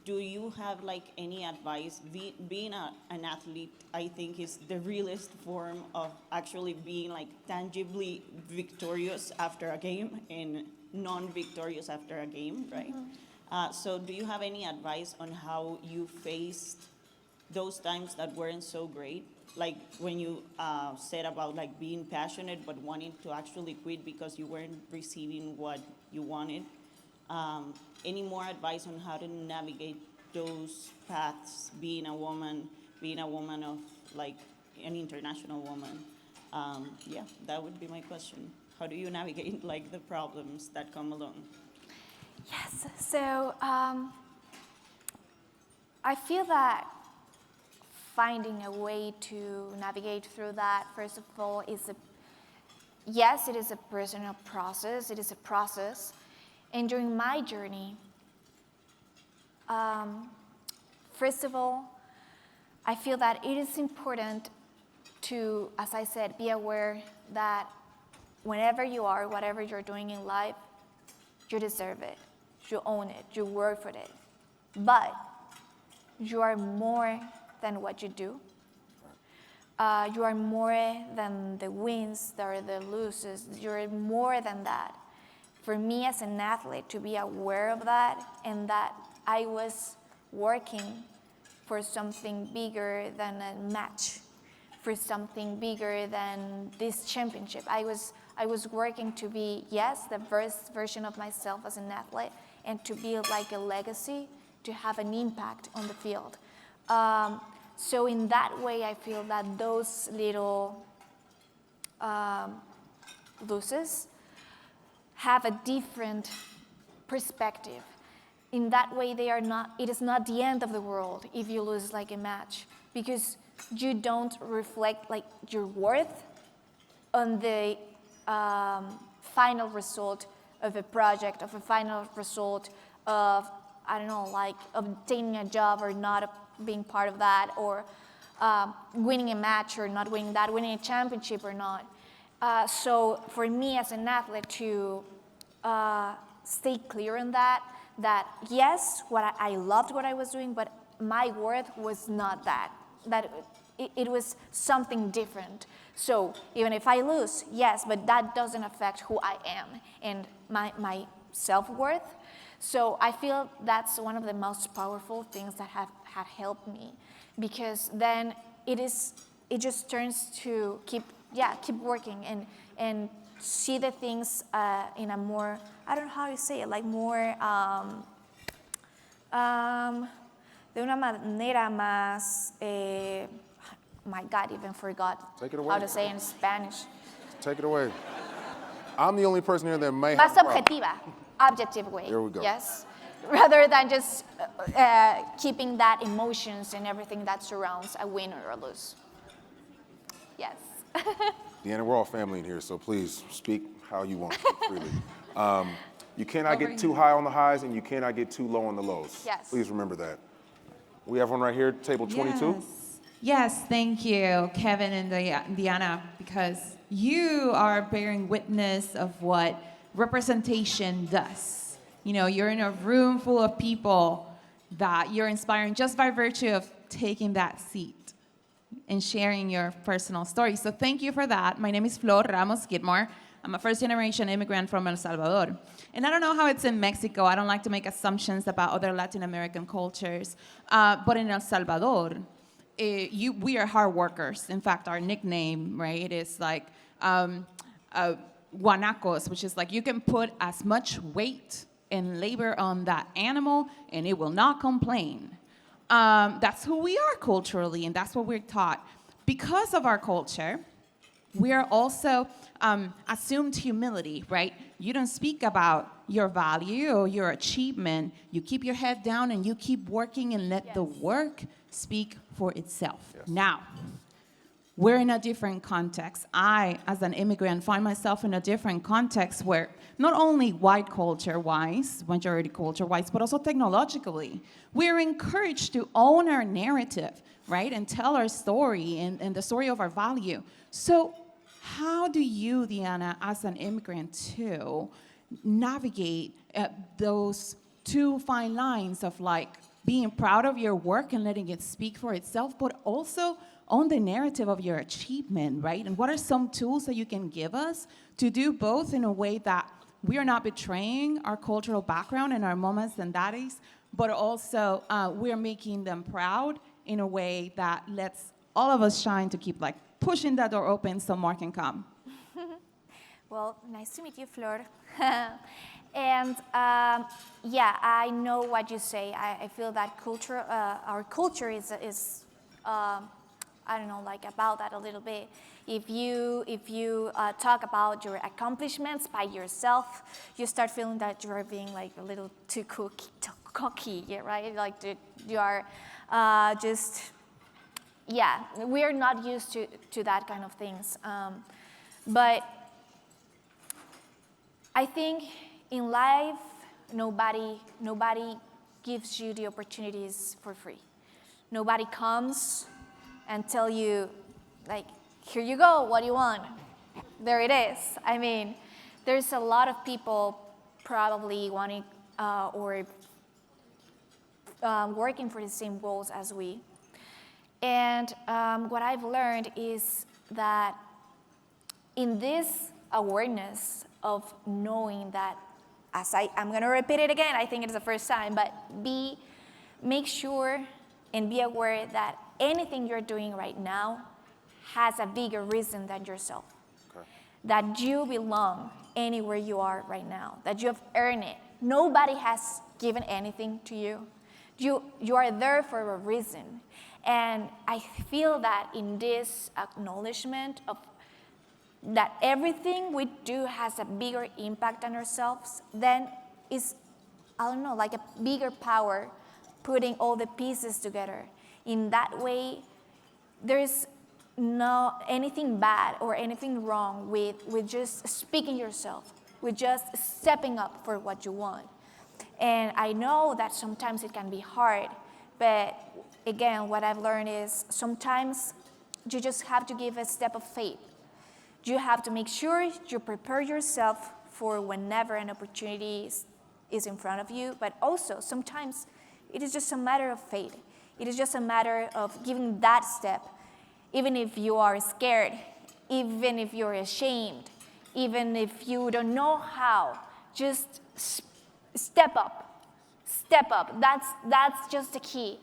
do you have like any advice? Being an athlete, I think, is the realest form of actually being like tangibly victorious after a game and non-victorious after a game, right? So do you have any advice on how you faced those times that weren't so great? Like when you said about like being passionate but wanting to actually quit because you weren't receiving what you wanted. Any more advice on how to navigate those paths, being a woman of like an international woman? Yeah, that would be my question. How do you navigate like the problems that come along? Yes, so I feel that finding a way to navigate through that, first of all, it is a personal process, it is a process. And during my journey, first of all, I feel that it is important to, as I said, be aware that whenever you are, whatever you're doing in life, you deserve it, you own it, you work for it. But you are more than what you do. You are more than the wins or the losses. You're more than that. For me as an athlete to be aware of that and that I was working for something bigger than a match, for something bigger than this championship. I was working to be, yes, the best version of myself as an athlete and to build like a legacy, to have an impact on the field. So in that way, I feel that those little losses have a different perspective. In that way, it is not the end of the world if you lose like a match, because you don't reflect like your worth on the final result of a project, of a final result of, I don't know, like obtaining a job or not being part of that, or winning a match or not winning that, winning a championship or not. So for me as an athlete to stay clear on that yes, I loved what I was doing, but my worth was not that it was something different. So even if I lose, yes, but that doesn't affect who I am and my self-worth. So I feel that's one of the most powerful things that have helped me, because then it just turns to keep working and see the things in a more, I don't know how you say it, like more, de una manera más, my God, even forgot how to say it in Spanish. Take it away. I'm the only person here that may Más have objetiva, objective way. There we go. Yes, rather than just keeping that emotions and everything that surrounds a win or a lose. Yes. Deanna, we're all family in here, so please speak how you want, speak freely. You cannot get too high on the highs and you cannot get too low on the lows. Yes. Please remember that. We have one right here, table 22. Yes, thank you, Kevin and Diana, because you are bearing witness of what representation does. You know, you're in a room full of people that you're inspiring just by virtue of taking that seat and sharing your personal story. So thank you for that. My name is Flor Ramos Skidmore. I'm a first-generation immigrant from El Salvador. And I don't know how it's in Mexico. I don't like to make assumptions about other Latin American cultures. But in El Salvador, we are hard workers. In fact, our nickname, right, is like guanacos, which is like you can put as much weight and labor on that animal and it will not complain. That's who we are culturally, and that's what we're taught. Because of our culture, we are also assumed humility, right? You don't speak about your value or your achievement. You keep your head down and you keep working and let the work speak for itself. Yes. Now, we're in a different context. I, as an immigrant, find myself in a different context where not only white culture-wise, majority culture-wise, but also technologically, we're encouraged to own our narrative, right, and tell our story and the story of our value. So how do you, Diana, as an immigrant too, navigate those two fine lines of like being proud of your work and letting it speak for itself, but also own the narrative of your achievement, right? And what are some tools that you can give us to do both in a way that we are not betraying our cultural background and our mamas and daddies, but also we're making them proud in a way that lets all of us shine to keep like pushing that door open so more can come. Well, nice to meet you, Flor. And yeah, I know what you say. I feel that culture, our culture is I don't know, like about that a little bit. If you talk about your accomplishments by yourself, you start feeling that you are being like a little too cocky, yeah, right? Like you are just, yeah, we're not used to that kind of things. But I think in life, nobody gives you the opportunities for free. Nobody comes and tell you, like, here you go, what do you want? There it is. I mean, there's a lot of people probably wanting or working for the same goals as we. And what I've learned is that in this awareness of knowing that, I'm going to repeat it again, I think it's the first time, but make sure and be aware that anything you're doing right now has a bigger reason than yourself. Okay. That you belong anywhere you are right now, that you have earned it. Nobody has given anything to you. You are there for a reason. And I feel that in this acknowledgement of that everything we do has a bigger impact on ourselves, then is, I don't know, like a bigger power putting all the pieces together. In that way, there's no anything bad or anything wrong with just speaking yourself, with just stepping up for what you want. And I know that sometimes it can be hard, but again, what I've learned is sometimes you just have to give a step of faith. You have to make sure you prepare yourself for whenever an opportunity is in front of you, but also sometimes it is just a matter of faith. It is just a matter of giving that step, even if you are scared, even if you're ashamed, even if you don't know how, just step up. Step up. That's just the key.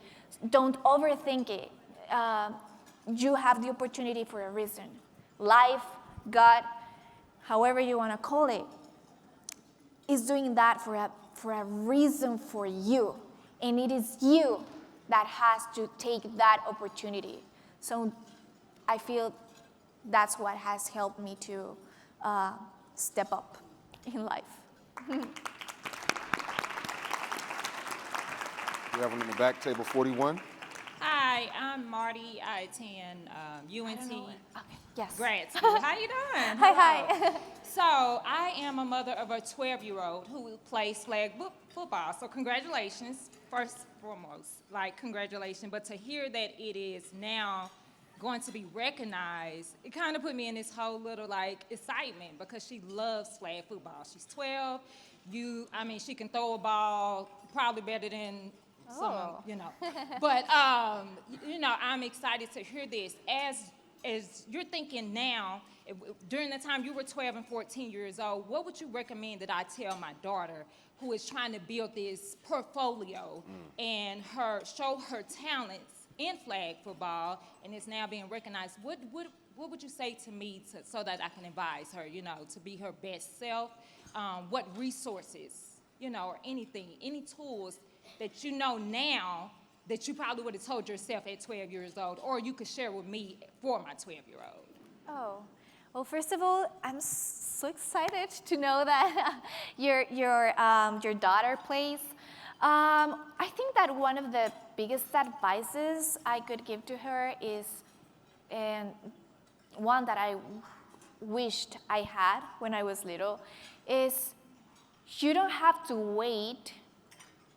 Don't overthink it. You have the opportunity for a reason. Life, God, however you want to call it, is doing that for a reason for you. And it is you that has to take that opportunity. So I feel that's what has helped me to step up in life. We have one in the back, table 41. Hi, I'm Marty. I attend UNT Yes. grad school. How you doing? Hi. So I am a mother of a 12-year-old who plays flag football. So congratulations, first and foremost. Like, congratulations. But to hear that it is now going to be recognized, it kind of put me in this whole little, like, excitement because she loves flag football. She's 12. She can throw a ball probably better than someone, But, I'm excited to hear this. As you're thinking now, during the time you were 12 and 14 years old, what would you recommend that I tell my daughter who is trying to build this portfolio and show her talents in flag football and is now being recognized? What would you say to me so that I can advise her, to be her best self? What resources, or anything, any tools that you know now that you probably would have told yourself at 12 years old, or you could share with me for my 12-year-old? Oh, well, first of all, I'm so excited to know that your daughter plays. I think that one of the biggest advices I could give to her is, and one that I wished I had when I was little, is you don't have to wait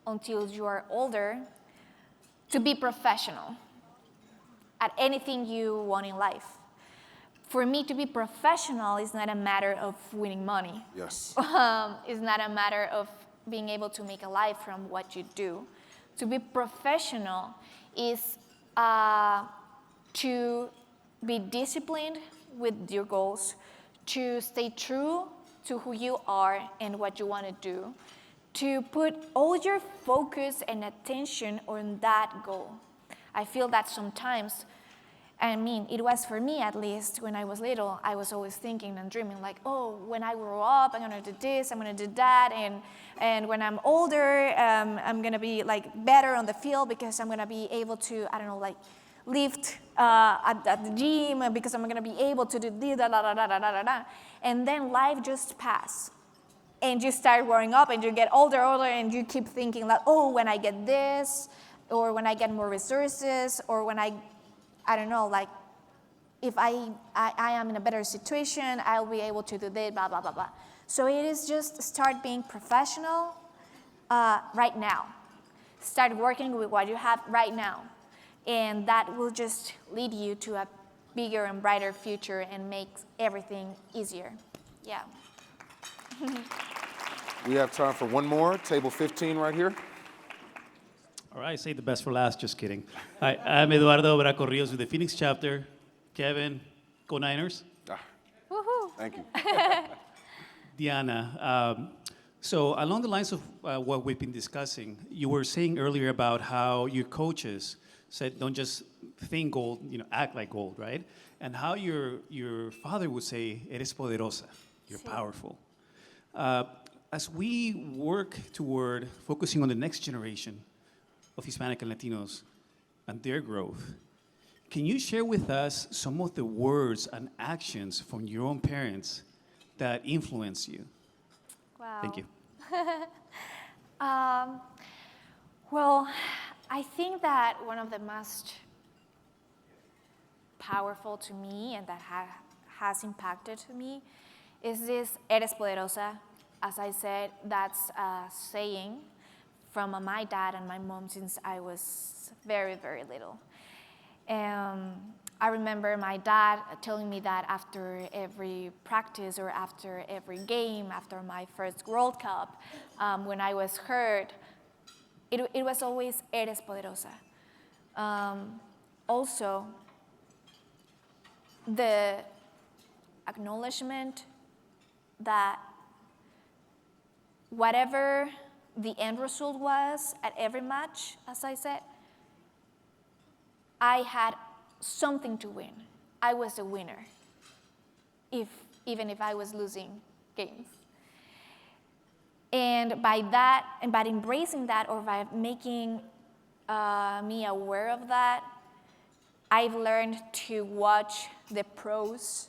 until you are older to be professional at anything you want in life. For me, to be professional is not a matter of winning money. Yes. It's not a matter of being able to make a life from what you do. To be professional is to be disciplined with your goals, to stay true to who you are and what you want to do, to put all your focus and attention on that goal. I feel that sometimes, it was for me at least, when I was little, I was always thinking and dreaming like, oh, when I grow up, I'm gonna do this, I'm gonna do that, and when I'm older, I'm gonna be better on the field because I'm gonna be able to, lift at the gym because I'm gonna be able to do this, and then life just passes. And you start growing up and you get older, and you keep thinking when I get this, or when I get more resources, or when if I am in a better situation, I'll be able to do this, blah, blah, blah, blah. So it is just start being professional right now. Start working with what you have right now. And that will just lead you to a bigger and brighter future and make everything easier. Yeah. We have time for one more. Table 15 right here. All right, say the best for last, just kidding. Hi, I'm Eduardo Braco Rios with the Phoenix chapter. Kevin, go Niners. Woohoo. Thank you. Diana, so along the lines of what we've been discussing, you were saying earlier about how your coaches said, don't just think gold, act like gold, right? And how your father would say, eres poderosa, you're powerful. As we work toward focusing on the next generation of Hispanic and Latinos and their growth, can you share with us some of the words and actions from your own parents that influence you? Wow. Thank you. Well, I think that one of the most powerful to me and that has impacted to me is this, eres poderosa. As I said, that's a saying from my dad and my mom since I was very, very little. I remember my dad telling me that after every practice or after every game, after my first World Cup, when I was hurt, it was always, eres poderosa. Also, the acknowledgement that whatever the end result was at every match, as I said, I had something to win. I was a winner, even if I was losing games. And by that, and by embracing that, or by making me aware of that, I've learned to watch the pros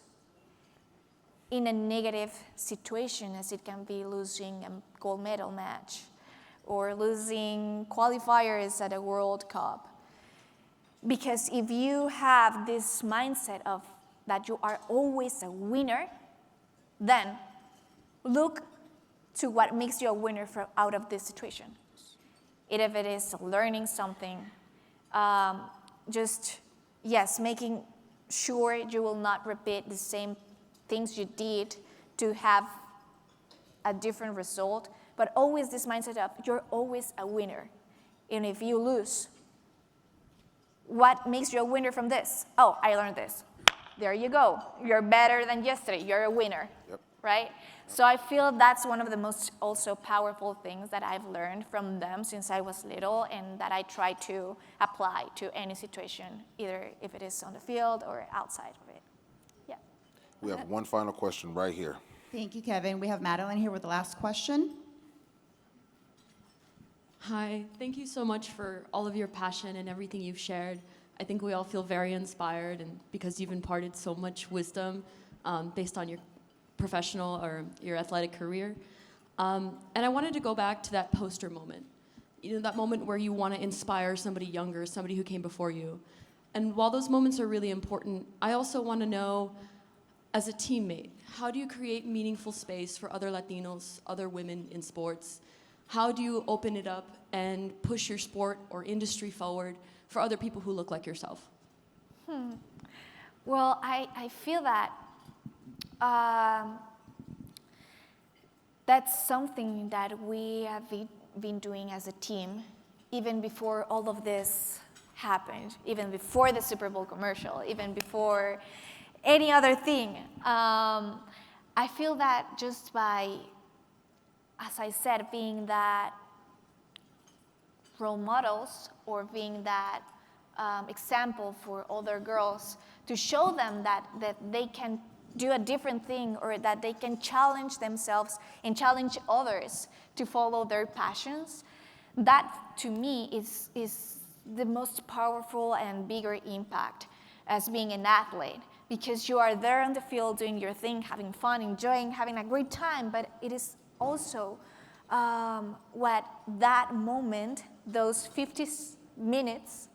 in a negative situation, as it can be losing a gold medal match or losing qualifiers at a World Cup. Because if you have this mindset of that you are always a winner, then look to what makes you a winner out of this situation. If it is learning something, making sure you will not repeat the same things you did to have a different result, but always this mindset of you're always a winner. And if you lose, what makes you a winner from this? Oh, I learned this. There you go. You're better than yesterday. You're a winner, right? So I feel that's one of the most also powerful things that I've learned from them since I was little, and that I try to apply to any situation, either if it is on the field or outside of it. Yeah. We have one final question right here. Thank you, Kevin. We have Madeline here with the last question. Hi, thank you so much for all of your passion and everything you've shared. I think we all feel very inspired, and because you've imparted so much wisdom based on your professional or your athletic career. And I wanted to go back to that poster moment. You know, that moment where you want to inspire somebody younger, somebody who came before you. And while those moments are really important, I also want to know, as a teammate, how do you create meaningful space for other Latinos, other women in sports? How do you open it up and push your sport or industry forward for other people who look like yourself? Well, I feel that that's something that we have been doing as a team, even before all of this happened, even before the Super Bowl commercial, even before any other thing. I feel that just by, as I said, being that role models or being that example for other girls, to show them that they can do a different thing, or that they can challenge themselves and challenge others to follow their passions, that to me is the most powerful and bigger impact as being an athlete, because you are there on the field doing your thing, having fun, enjoying, having a great time, but it is also what that moment, those 50 minutes,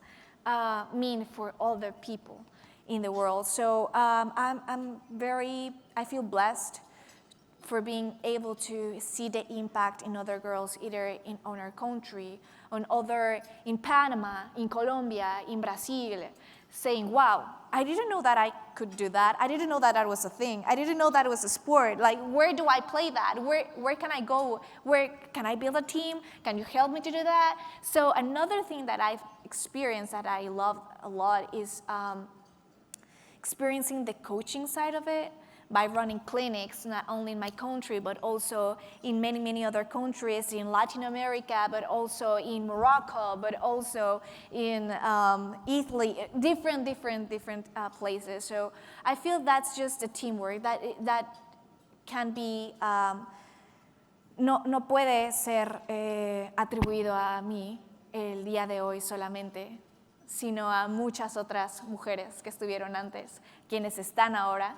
mean for other people in the world. So I feel blessed for being able to see the impact in other girls, either on our country, in Panama, in Colombia, in Brazil, saying, wow, I didn't know that I could do that. I didn't know that that was a thing. I didn't know that it was a sport. Like, where do I play that? Where can I go? Where can I build a team? Can you help me to do that? So another thing that I've experienced that I love a lot is experiencing the coaching side of it by running clinics, not only in my country, but also in many, many other countries, in Latin America, but also in Morocco, but also in Italy, different places. So I feel that's just a teamwork that can be, no puede ser atribuido a mí el día de hoy solamente, sino a muchas otras mujeres que estuvieron antes, quienes están ahora,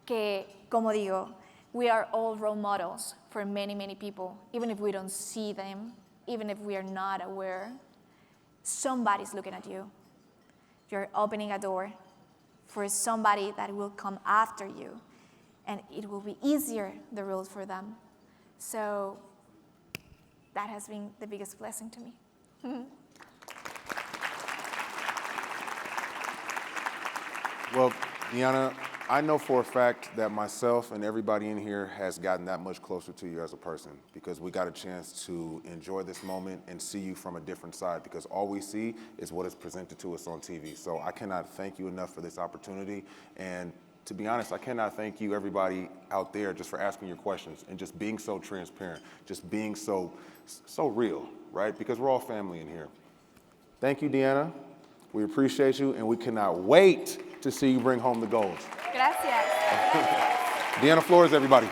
que, como digo, we are all role models for many, many people. Even if we don't see them, even if we are not aware, somebody's looking at you. You're opening a door for somebody that will come after you, and it will be easier, the road for them. So that has been the biggest blessing to me. Well, Diana, I know for a fact that myself and everybody in here has gotten that much closer to you as a person, because we got a chance to enjoy this moment and see you from a different side, because all we see is what is presented to us on TV. So I cannot thank you enough for this opportunity. And to be honest, I cannot thank you, everybody out there, just for asking your questions and just being so transparent, just being so real, right? Because we're all family in here. Thank you, Diana. We appreciate you, and we cannot wait to see you bring home the gold. Gracias. Diana Flores, everybody.